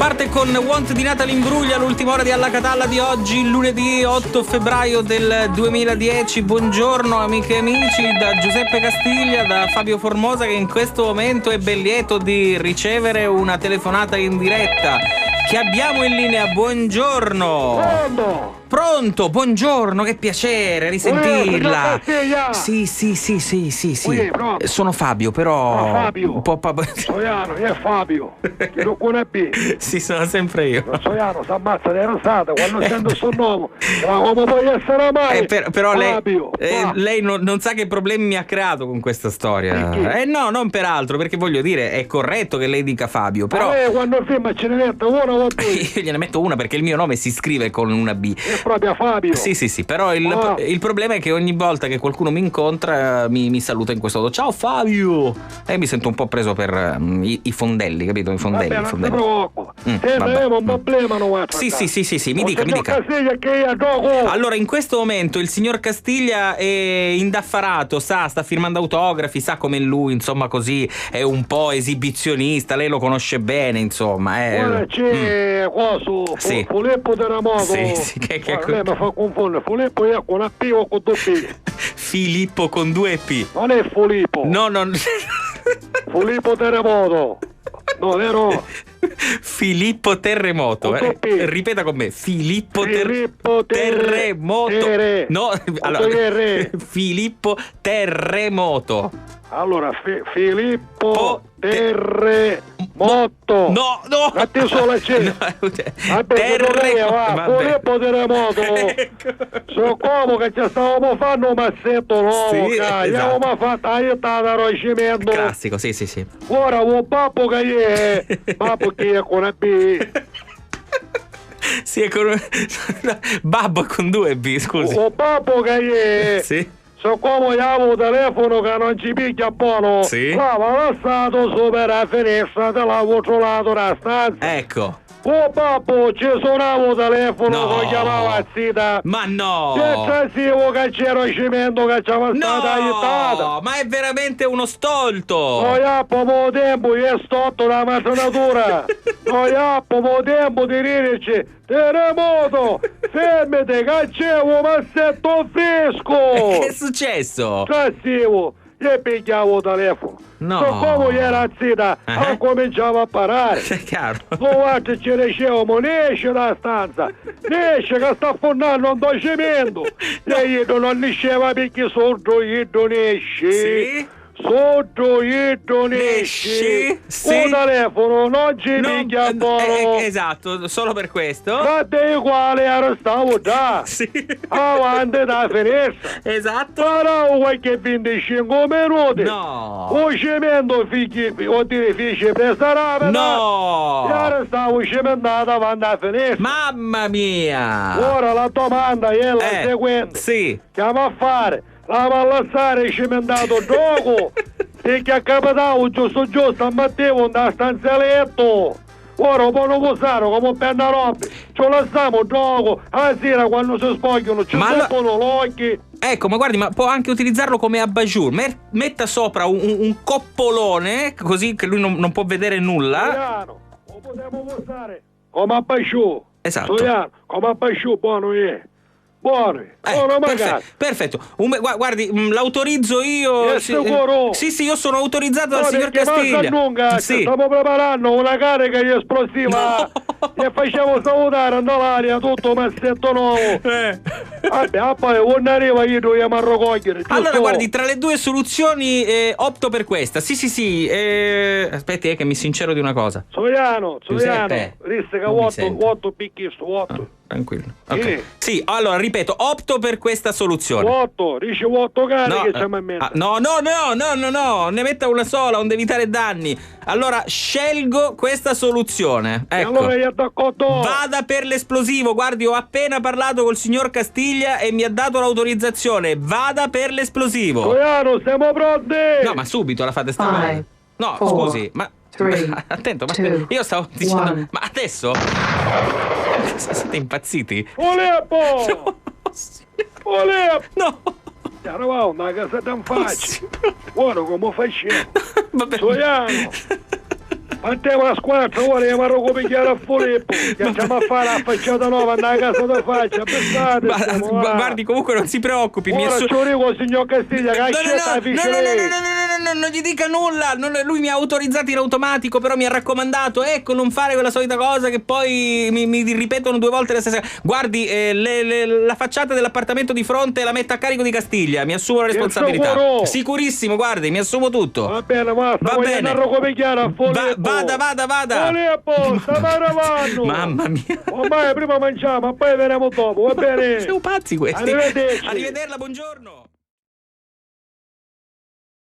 Parte con Want di Natalie Imbruglia, l'ultima ora di Alla Catalla di oggi, lunedì 8 febbraio del 2010. Buongiorno amiche e amici, da Giuseppe Castiglia, da Fabio Formosa, che in questo momento è ben lieto di ricevere una telefonata in diretta. Che abbiamo in linea, buongiorno. Pronto, buongiorno, che piacere risentirla. Sì. Sono Fabio, però. Fabio. Un po' Soiano, è Fabio. Che non con B. Sì, sono sempre io. Soiano, si ammazza di rosata quando sento il suo nome. Ma come puoi essere mai? Però Fabio, lei non sa che problemi mi ha creato con questa storia. No, non peraltro, perché voglio dire, è corretto che lei dica Fabio, però. Quando il film ce ne mette una o due. Io gliene metto una perché il mio nome si scrive con una B. È proprio Fabio. Sì, però il problema è che ogni volta che qualcuno mi incontra mi saluta in questo modo. Ciao Fabio! E mi sento un po' preso per i fondelli, capito? I fondelli. Vabbè, non ti preoccupa. Abbiamo un problema, no? Sì, mi dica. Allora, in questo momento il signor Castiglia è indaffarato, sta firmando autografi, sa come lui, insomma, così è un po' esibizionista, lei lo conosce bene, insomma. Ora c'è Sì. Filippo Terremoto. Sì, che lei mi fa confondere. Filippo è con una P o con due P? Filippo con due P. Non è Filippo. No. Filippo Terremoto. No, vero? Filippo Terremoto. Ripeta con me. Filippo Terremoto. No, allora, Filippo Terremoto. Allora, Filippo Terremoto. No. Fatti solo c'è. Filippo Terremoto. So come che ci stavamo facendo un massetto, no? Sì, abbiamo fatto aiutare a cimento. Classico, sì. Ora un pappo che è babbo che è con una B. Sì, è con babbo con due B, scusi. Un babbo che è. Sì. So come chiamo il telefono che non ci picchia buono. Sì. L'ho lasciato sopra la finestra, te l'avevo trovato la stanza. Ecco. Oh babbo, ci suonavo il telefono che chiamava zita. Ma no! Che trasivo che c'era il cimento che ci aveva stata aiutata. No, ma è veramente uno stolto! Noi abbiamo tempo, io è stotto da macinatura. Noi abbiamo tempo di dirci, Terremoto, fermate che c'è un massetto fresco. Che è successo? Trasivo, io picchiavo il telefono. No. So come era zita, cominciava a parare. È chiaro. Guarda, ci dicevamo, ne esce da stanza, ne esce che sta affondando un docimento. E io non diceva perché sotto io non esce. Sì? Sotto io non esce. Sì? Un telefono non ci picchia buono. Esatto, solo per questo. Ma te uguale arrestavo già. Sì. Avanti da finestra. Esatto. Paravo qualche 25 minuti. No. O cemento fece prestare. No. E arrestavo cementato davanti alla finestra. Mamma mia. Ora la domanda è la seguente. Sì. Che a fare? La mallassare cementato gioco. Perché a capitavo giusto a Matteo da stanza letto. Ora poi non usare come penna roba. Ci lasciamo gioco. A sera quando si spogliano ci mettono l'occhio. Ecco, ma guardi, ma può anche utilizzarlo come abajur. Metta sopra un coppolone, così che lui non può vedere nulla. Lo potremmo usare come abajur. Esatto. Come abajur buono è. Buono. Perfetto. Guardi, l'autorizzo io. È sicuro? Sì, io sono autorizzato dal signor Castiglia. Lunga, sì. Stiamo preparando una carica esplosiva. E facciamo salutare all'aria tutto massetto nuovo. Vabbè, poi quando arriva io dobbiamo raccogliere. Allora, guardi, tra le due soluzioni opto per questa. Sì. Aspetti, che mi sincero di una cosa. Soiano. Risse che 8 picchi sto 8. Tranquillo. Ok. Sì, allora ripeto, opto per questa soluzione. 8, dice 8 cariche che c'è in mente. No, ne metta una sola, non devi evitare danni. Allora scelgo questa soluzione. Ecco. E allora io d'accordo. Vada per l'esplosivo. Guardi, ho appena parlato col signor Castiglia e mi ha dato l'autorizzazione. Vada per l'esplosivo. Soiano, siamo pronti. No, ma subito la fate stare. No, scusi, ma attento, ma io stavo dicendo, ma adesso siete impazziti? Filippo! No! Eravamo una casetta in faccia. Ora come facciamo? Vabbè. Soiano! Partiamo la squadra, ora andiamo a recopigliare a Filippo. Che andiamo a fare la facciata nuova, andare a casa da faccia, pensate. Guardi, comunque non si preoccupi. Ora ci dico, signor Castiglia, che non gli dica nulla. Lui mi ha autorizzato in automatico, però mi ha raccomandato, ecco, non fare quella solita cosa che poi mi ripetono 2 volte la stessa. Guardi, la facciata dell'appartamento di fronte la metto a carico di Castiglia, mi assumo la responsabilità. Sicurissimo, guardi, mi assumo tutto. Va bene, basta, va bene. Vada. Filippo, stiamo arrivando. Mamma mia. Ormai prima mangiamo, poi veniamo dopo, va bene? Siamo pazzi questi. Arrivederci. Arrivederla, buongiorno.